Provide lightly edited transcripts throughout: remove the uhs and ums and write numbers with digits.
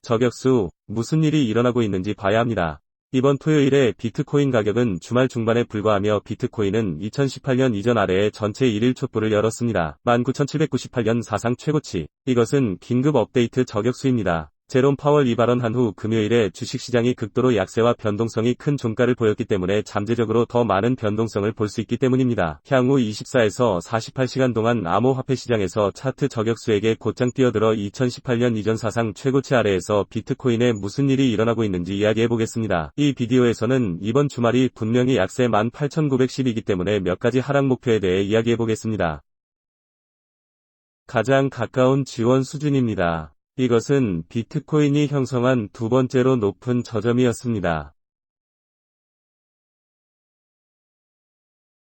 저격수, 무슨 일이 일어나고 있는지 봐야 합니다. 이번 토요일에 비트코인 가격은 주말 중반에 불과하며 비트코인은 2018년 이전 아래의 전체 1일 촛불을 열었습니다. 19,798년 사상 최고치. 이것은 긴급 업데이트 저격수입니다. 제롬 파월 이 발언한 후 금요일에 주식시장이 극도로 약세와 변동성이 큰 종가를 보였기 때문에 잠재적으로 더 많은 변동성을 볼 수 있기 때문입니다. 향후 24에서 48시간 동안 암호화폐 시장에서 차트 저격수에게 곧장 뛰어들어 2018년 이전 사상 최고치 아래에서 비트코인에 무슨 일이 일어나고 있는지 이야기해보겠습니다. 이 비디오에서는 이번 주말이 분명히 약세 18,910이기 때문에 몇 가지 하락 목표에 대해 이야기해보겠습니다. 가장 가까운 지원 수준입니다. 이것은 비트코인이 형성한 두 번째로 높은 저점이었습니다.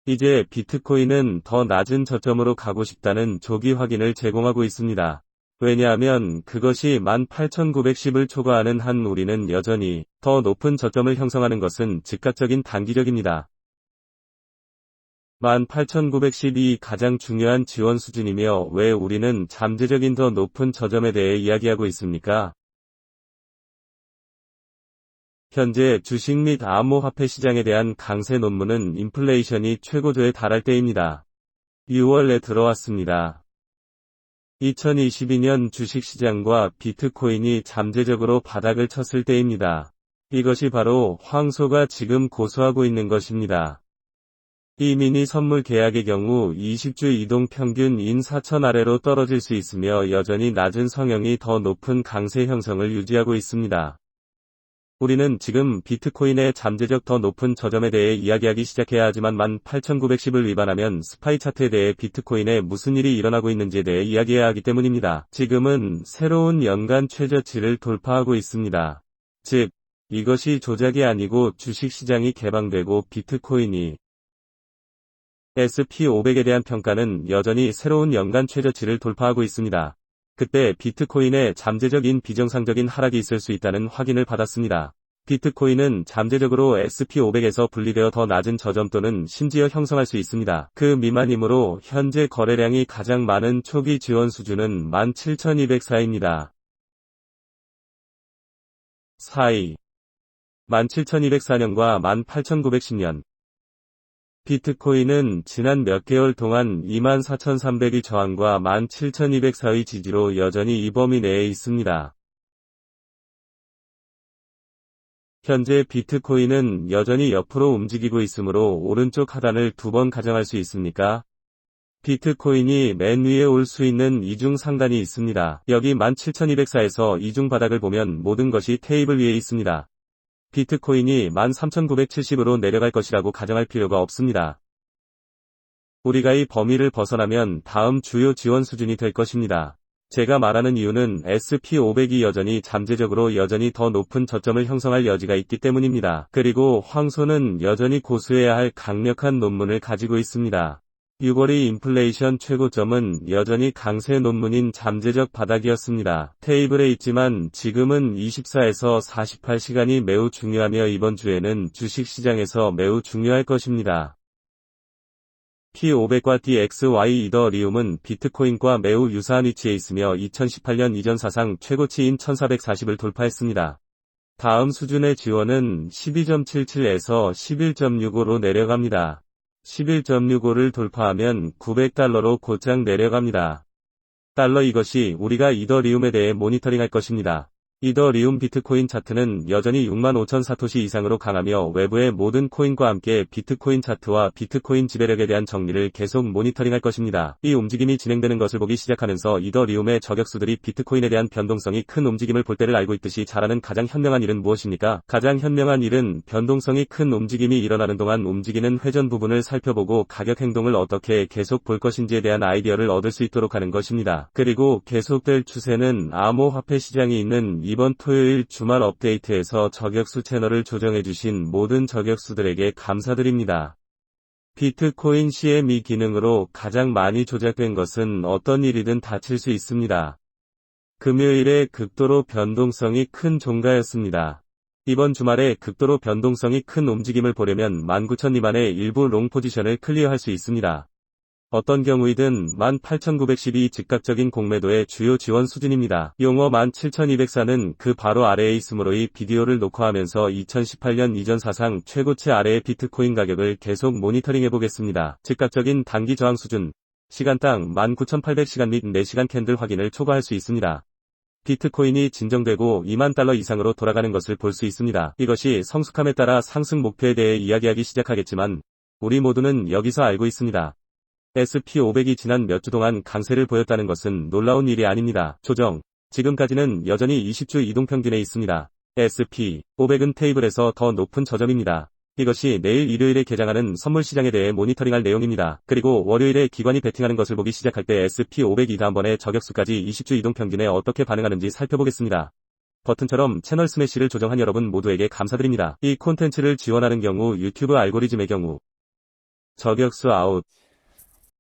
이제 비트코인은 더 낮은 저점으로 가고 싶다는 조기 확인을 제공하고 있습니다. 왜냐하면 그것이 18,910을 초과하는 한 우리는 여전히 더 높은 저점을 형성하는 것은 즉각적인 단기적입니다. 18,910이 가장 중요한 지원 수준이며 왜 우리는 잠재적인 더 높은 저점에 대해 이야기하고 있습니까? 현재 주식 및 암호화폐 시장에 대한 강세 논문은 인플레이션이 최고조에 달할 때입니다. 6월에 들어왔습니다. 2022년 주식시장과 비트코인이 잠재적으로 바닥을 쳤을 때입니다. 이것이 바로 황소가 지금 고수하고 있는 것입니다. 이 미니 선물 계약의 경우 20주 이동 평균인 4,000 아래로 떨어질 수 있으며 여전히 낮은 성형이 더 높은 강세 형성을 유지하고 있습니다. 우리는 지금 비트코인의 잠재적 더 높은 저점에 대해 이야기하기 시작해야 하지만 18,910을 위반하면 스파이 차트에 대해 비트코인에 무슨 일이 일어나고 있는지에 대해 이야기해야 하기 때문입니다. 지금은 새로운 연간 최저치를 돌파하고 있습니다. 즉, 이것이 조작이 아니고 주식시장이 개방되고 비트코인이 SP500에 대한 평가는 여전히 새로운 연간 최저치를 돌파하고 있습니다. 그때 비트코인의 잠재적인 비정상적인 하락이 있을 수 있다는 확인을 받았습니다. 비트코인은 잠재적으로 SP500에서 분리되어 더 낮은 저점 또는 심지어 형성할 수 있습니다. 그 미만이므로 현재 거래량이 가장 많은 초기 지원 수준은 17,204입니다. 4위 17,204년과 18,910년 비트코인은 지난 몇 개월 동안 24,300의 저항과 17,204의 지지로 여전히 이 범위 내에 있습니다. 현재 비트코인은 여전히 옆으로 움직이고 있으므로 오른쪽 하단을 2번 가정할 수 있습니까? 비트코인이 맨 위에 올 수 있는 이중 상단이 있습니다. 여기 17,204에서 이중 바닥을 보면 모든 것이 테이블 위에 있습니다. 비트코인이 13,970으로 내려갈 것이라고 가정할 필요가 없습니다. 우리가 이 범위를 벗어나면 다음 주요 지원 수준이 될 것입니다. 제가 말하는 이유는 SP500이 여전히 잠재적으로 여전히 더 높은 저점을 형성할 여지가 있기 때문입니다. 그리고 황소는 여전히 고수해야 할 강력한 논문을 가지고 있습니다. 6월의 인플레이션 최고점은 여전히 강세 논문인 잠재적 바닥이었습니다. 테이블에 있지만 지금은 24에서 48시간이 매우 중요하며 이번 주에는 주식시장에서 매우 중요할 것입니다. P500과 DXY 이더리움은 비트코인과 매우 유사한 위치에 있으며 2018년 이전 사상 최고치인 1440을 돌파했습니다. 다음 수준의 지원은 12.77에서 11.65로 내려갑니다. 11.65를 돌파하면 $900로 곧장 내려갑니다. 이것이 우리가 이더리움에 대해 모니터링할 것입니다. 이더리움 비트코인 차트는 여전히 65,000 사토시 이상으로 강하며 외부의 모든 코인과 함께 비트코인 차트와 비트코인 지배력에 대한 정리를 계속 모니터링할 것입니다. 이 움직임이 진행되는 것을 보기 시작하면서 이더리움의 저격수들이 비트코인에 대한 변동성이 큰 움직임을 볼 때를 알고 있듯이 잘하는 가장 현명한 일은 무엇입니까? 가장 현명한 일은 변동성이 큰 움직임이 일어나는 동안 움직이는 회전 부분을 살펴보고 가격 행동을 어떻게 계속 볼 것인지에 대한 아이디어를 얻을 수 있도록 하는 것입니다. 그리고 계속될 추세는 암호화폐 시장이 있는 이번 토요일 주말 업데이트에서 저격수 채널을 조정해주신 모든 저격수들에게 감사드립니다. 비트코인 CME 기능으로 가장 많이 조작된 것은 어떤 일이든 닥칠 수 있습니다. 금요일에 극도로 변동성이 큰 종가였습니다. 이번 주말에 극도로 변동성이 큰 움직임을 보려면 19,000 미만의 일부 롱 포지션을 클리어할 수 있습니다. 어떤 경우이든 18,912 즉각적인 공매도의 주요 지원 수준입니다. 용어 17,204는 그 바로 아래에 있으므로 이 비디오를 녹화하면서 2018년 이전 사상 최고치 아래의 비트코인 가격을 계속 모니터링해 보겠습니다. 즉각적인 단기 저항 수준, 시간당 19,800시간 및 4시간 캔들 확인을 초과할 수 있습니다. 비트코인이 진정되고 2만 달러 이상으로 돌아가는 것을 볼 수 있습니다. 이것이 성숙함에 따라 상승 목표에 대해 이야기하기 시작하겠지만 우리 모두는 여기서 알고 있습니다. SP500이 지난 몇 주 동안 강세를 보였다는 것은 놀라운 일이 아닙니다. 조정. 지금까지는 여전히 20주 이동평균에 있습니다. SP500은 테이블에서 더 높은 저점입니다. 이것이 내일 일요일에 개장하는 선물 시장에 대해 모니터링할 내용입니다. 그리고 월요일에 기관이 베팅하는 것을 보기 시작할 때 SP500이 다음번에 저격수까지 20주 이동평균에 어떻게 반응하는지 살펴보겠습니다. 버튼처럼 채널 스매시를 조정한 여러분 모두에게 감사드립니다. 이 콘텐츠를 지원하는 경우 유튜브 알고리즘의 경우 저격수 아웃.